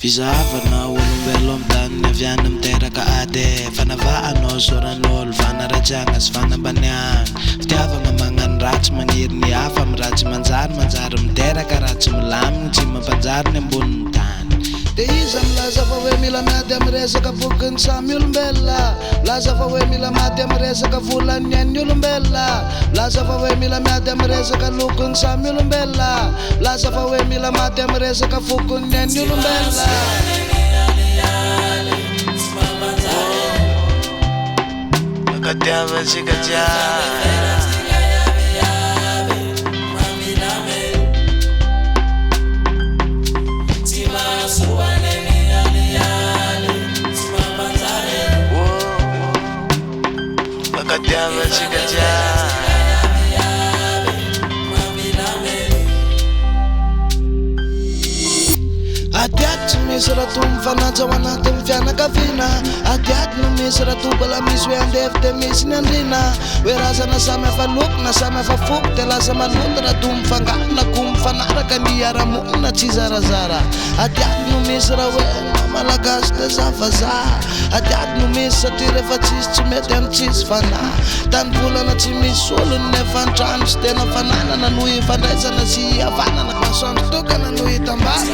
Fizahavana olombelo am'tany aviany miteraka ady fanavahanao soran'olo fanarajagna sy fanambaniagna fitiavagna magnano ratsy magniry ny hafa amy ratsy manjary miteraka ratsy milamigny tsy mampanjary ny ambonin'ny tany. De iza milaza fa hoe mila miady amy resaka bokiny samy olombelona, laza fa hoe mila miady amy resaka volan'ny an'ny olombelona, laza fa hoe mila miady amy resaka lokony samy olombelona, laza fa hoe mila miady amy resaka fokony an'ny olombelona. Makatiavatsika jiaby makatiavatsika jiaby adiady tsy misy rato mifanaja ao anatin'ny fianakaviana, adiady no misy rato mbola misy hoe andevy de misy ny andrina, hoe razana samy hafa loko na samy hafa foko de lasa malondy rato mifangaro na ko mifanaraka ny ara-monina tsy zarazara. Adiady no misy raha hoe malagasy de zavazaha, adiady no misy satria rehefa tsisy tsy mety amy tsisy fanahy, tany volana tsy misy olony nefa antrano tsy tena fananana no ifandraisana sy havanana, masoandro tokana no hitambara.